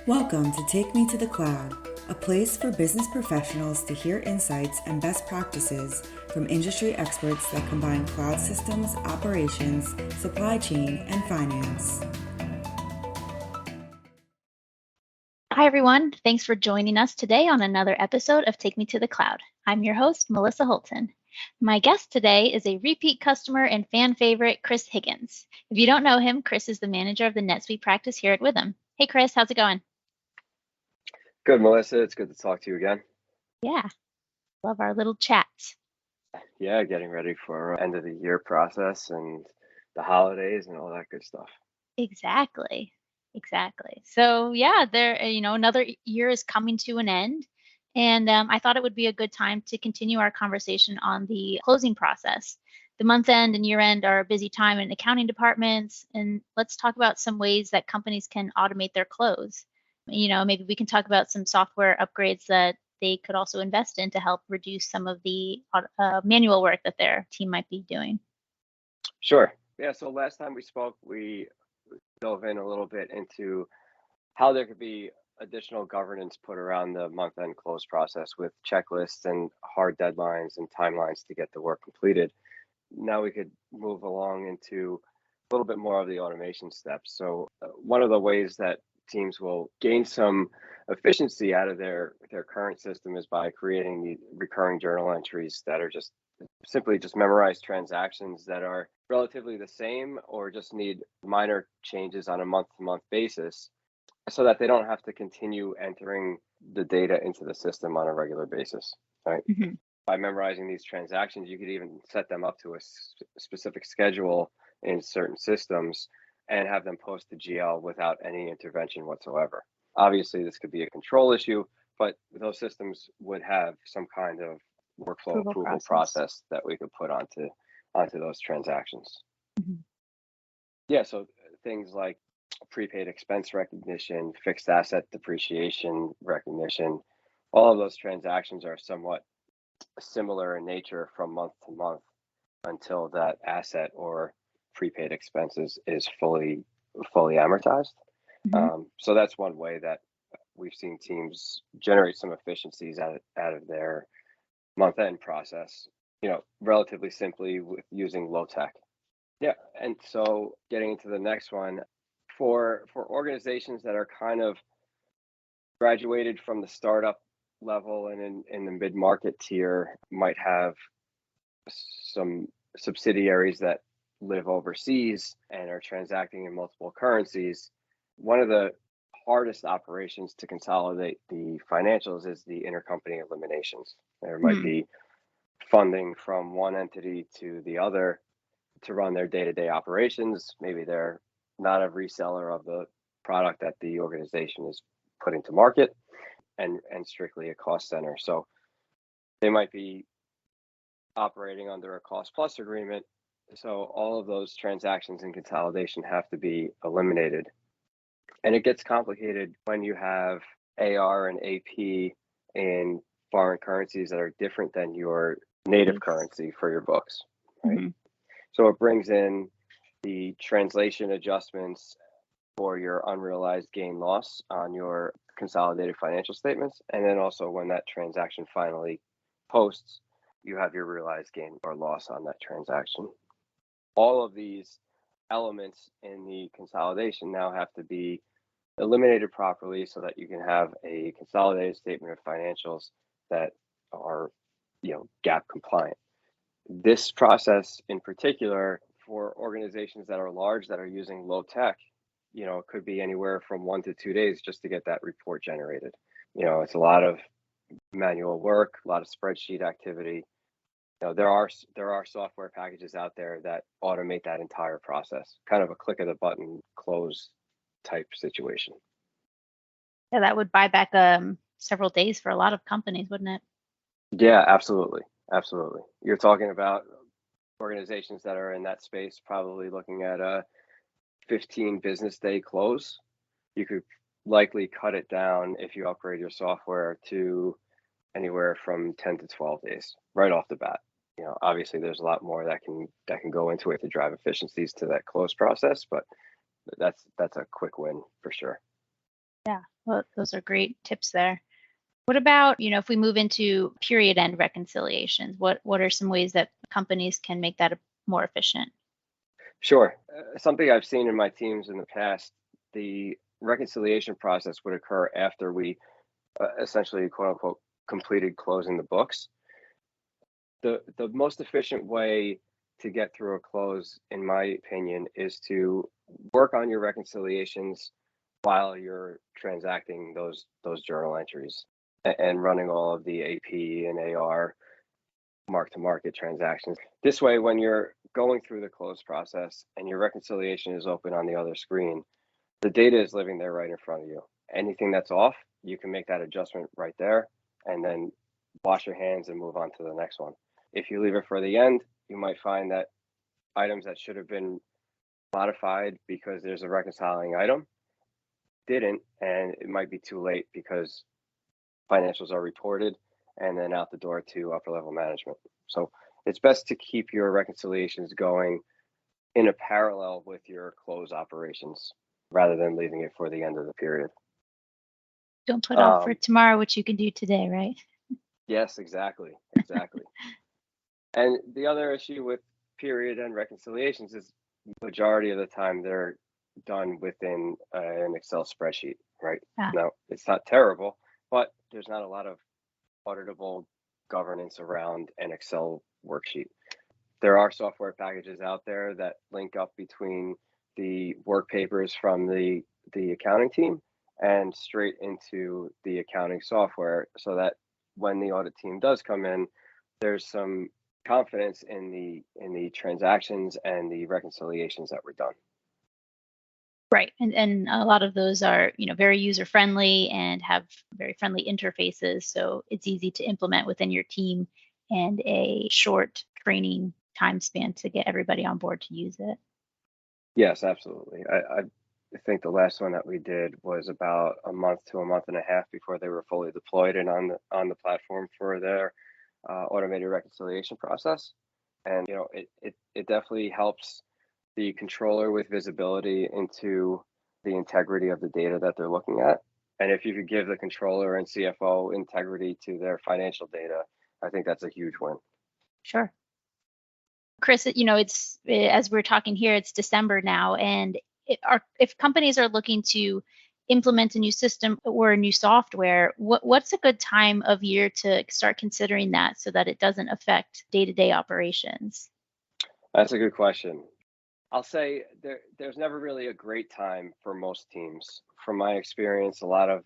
Welcome to Take Me to the Cloud, a place for business professionals to hear insights and best practices from industry experts that combine cloud systems, operations, supply chain, and finance. Hi, everyone. Thanks for joining us today on another episode of Take Me to the Cloud. I'm your host, Melissa Holton. My guest today is a repeat customer and fan favorite, Chris Higgins. If you don't know him, Chris is the manager of the NetSuite practice here at Witham. Hey, Chris, how's it going? Good, Melissa. It's good to talk to you again. Yeah, love our little chats. Yeah, getting ready for end of the year process and the holidays and all that good stuff. Exactly. So yeah, another year is coming to an end. And I thought it would be a good time to continue our conversation on the closing process. The month end and year end are a busy time in accounting departments. And let's talk about some ways that companies can automate their close. Maybe we can talk about some software upgrades that they could also invest in to help reduce some of the manual work that their team might be doing. Sure. Yeah, so last time we spoke, we dove in a little bit into how there could be additional governance put around the month-end close process with checklists and hard deadlines and timelines to get the work completed. Now we could move along into a little bit more of the automation steps. So one of the ways that teams will gain some efficiency out of their current system is by creating the recurring journal entries that are just simply memorized transactions that are relatively the same or just need minor changes on a month-to-month basis so that they don't have to continue entering the data into the system on a regular basis, right? Mm-hmm. By memorizing these transactions, you could even set them up to a specific schedule in certain systems and have them post to GL without any intervention whatsoever. Obviously, this could be a control issue, but those systems would have some kind of workflow approval process that we could put onto those transactions. Mm-hmm. Yeah, so things like prepaid expense recognition, fixed asset depreciation recognition, all of those transactions are somewhat similar in nature from month to month until that asset or prepaid expenses is fully amortized. Mm-hmm. So that's one way that we've seen teams generate some efficiencies out of their month-end process, relatively simply with using low tech. Yeah, and so getting into the next one, for organizations that are kind of graduated from the startup level and in the mid-market tier, might have some subsidiaries that live overseas and are transacting in multiple currencies. One of the hardest operations to consolidate the financials is the intercompany eliminations. There might be funding from one entity to the other to run their day-to-day operations. Maybe they're not a reseller of the product that the organization is putting to market and strictly a cost center. So they might be operating under a cost plus agreement. So all of those transactions in consolidation have to be eliminated. And it gets complicated when you have AR and AP in foreign currencies that are different than your native currency for your books, right? Mm-hmm. So it brings in the translation adjustments for your unrealized gain loss on your consolidated financial statements. And then also when that transaction finally posts, you have your realized gain or loss on that transaction. All of these elements in the consolidation now have to be eliminated properly so that you can have a consolidated statement of financials that are, GAAP compliant. This process in particular for organizations that are large that are using low tech, it could be anywhere from 1 to 2 days just to get that report generated. It's a lot of manual work, a lot of spreadsheet activity. There are software packages out there that automate that entire process, kind of a click of the button close type situation. Yeah, that would buy back several days for a lot of companies, wouldn't it? Yeah, absolutely. You're talking about organizations that are in that space probably looking at a 15 business day close. You could likely cut it down if you upgrade your software to anywhere from 10 to 12 days right off the bat. Obviously there's a lot more that can go into it to drive efficiencies to that close process, but that's a quick win for sure. Yeah, well, those are great tips there. What about, if we move into period end reconciliations, what are some ways that companies can make that more efficient? Sure. Something I've seen in my teams in the past, the reconciliation process would occur after we essentially, quote unquote, completed closing the books. The most efficient way to get through a close, in my opinion, is to work on your reconciliations while you're transacting those journal entries and running all of the AP and AR mark to market transactions. This way, when you're going through the close process and your reconciliation is open on the other screen, the data is living there right in front of you. Anything that's off, you can make that adjustment right there and then wash your hands and move on to the next one. If you leave it for the end, you might find that items that should have been modified because there's a reconciling item didn't, and it might be too late because financials are reported and then out the door to upper level management. So it's best to keep your reconciliations going in a parallel with your close operations rather than leaving it for the end of the period. Don't put off for tomorrow what you can do today, right? Yes, exactly. Exactly. And the other issue with period and reconciliations is majority of the time they're done within an Excel spreadsheet, right? Yeah. Now, it's not terrible, but there's not a lot of auditable governance around an Excel worksheet. There are software packages out there that link up between the work papers from the accounting team and straight into the accounting software so that when the audit team does come in, there's some confidence in the transactions and the reconciliations that were done. Right. And a lot of those are, very user friendly and have very friendly interfaces. So it's easy to implement within your team and a short training time span to get everybody on board to use it. Yes, absolutely. I think the last one that we did was about a month to a month and a half before they were fully deployed and on the platform for their automated reconciliation process. And it definitely helps the controller with visibility into the integrity of the data that they're looking at. And if you could give the controller and CFO integrity to their financial data, I think that's a huge win. Sure. Chris, it's as we're talking here, it's December now, and if companies are looking to implement a new system or a new software, what's a good time of year to start considering that so that it doesn't affect day-to-day operations? That's a good question. I'll say there's never really a great time for most teams. From my experience, a lot of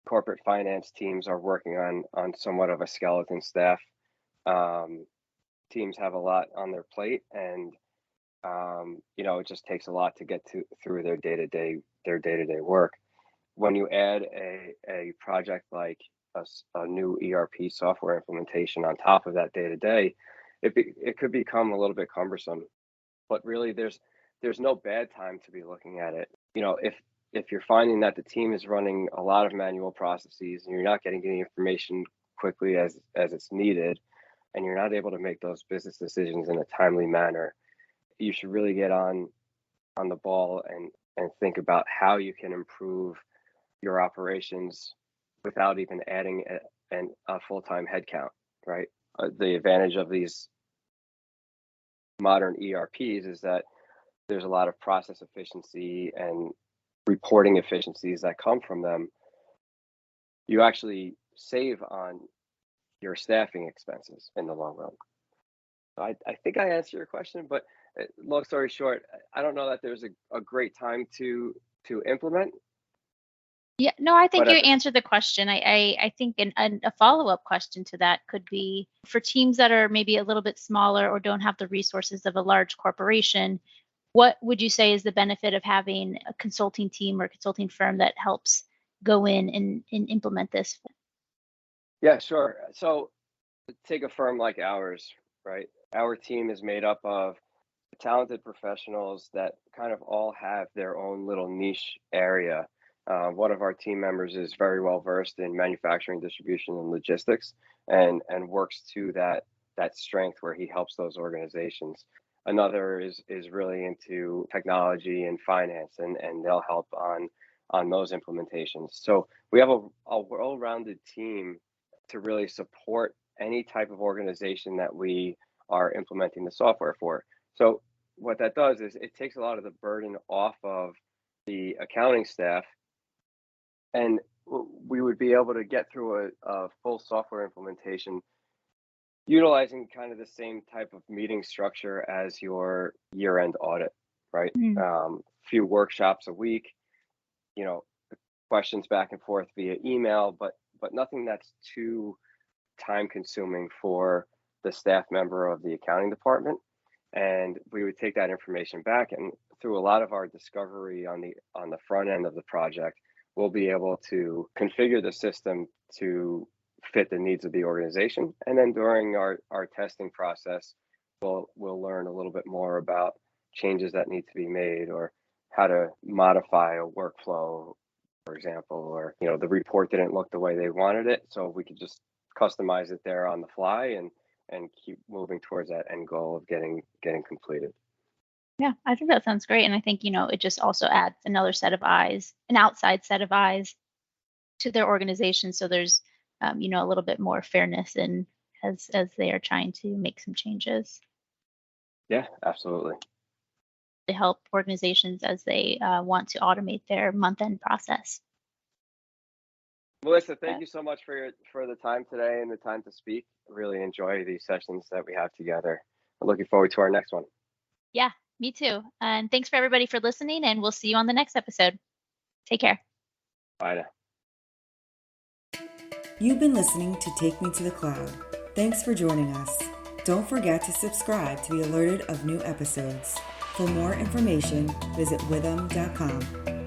corporate finance teams are working on somewhat of a skeleton staff. Teams have a lot on their plate, and it just takes a lot to get through their day-to-day work. When you add a project like a new ERP software implementation on top of that day-to-day, it could become a little bit cumbersome. But really, there's no bad time to be looking at it. If you're finding that the team is running a lot of manual processes and you're not getting the information quickly as it's needed, and you're not able to make those business decisions in a timely manner, you should really get on the ball and think about how you can improve your operations without even adding a full-time headcount, right? The advantage of these modern ERPs is that there's a lot of process efficiency and reporting efficiencies that come from them. You actually save on your staffing expenses in the long run. I think I answered your question, but long story short, I don't know that there's a great time to implement. Yeah, no, I think But you answered the question. I think a follow-up question to that could be for teams that are maybe a little bit smaller or don't have the resources of a large corporation, what would you say is the benefit of having a consulting team or consulting firm that helps go in and implement this? Yeah, sure. So take a firm like ours, right? Our team is made up of talented professionals that kind of all have their own little niche area. One of our team members is very well versed in manufacturing, distribution, and logistics, and works to that strength where he helps those organizations. Another is really into technology and finance, and they'll help on on those implementations. So we have a well-rounded team to really support any type of organization that we are implementing the software for. So what that does is it takes a lot of the burden off of the accounting staff, and we would be able to get through a full software implementation utilizing kind of the same type of meeting structure as your year-end audit, right? Few workshops a week, questions back and forth via email, but nothing that's too time consuming for the staff member of the accounting department. And we would take that information back, and through a lot of our discovery on the front end of the project, we'll be able to configure the system to fit the needs of the organization. And then during our testing process, we'll learn a little bit more about changes that need to be made, or how to modify a workflow, for example, or the report didn't look the way they wanted it, so we could just customize it there on the fly and keep moving towards that end goal of getting completed. Yeah, I think that sounds great. And I think, it just also adds another set of eyes, an outside set of eyes to their organization. So there's, a little bit more fairness in as they are trying to make some changes. Yeah, absolutely. To help organizations as they want to automate their month-end process. Melissa, thank you so much for the time today and the time to speak. Really enjoy these sessions that we have together. I'm looking forward to our next one. Yeah, me too. And thanks for everybody for listening, and we'll see you on the next episode. Take care. Bye now. You've been listening to Take Me to the Cloud. Thanks for joining us. Don't forget to subscribe to be alerted of new episodes. For more information, visit withum.com.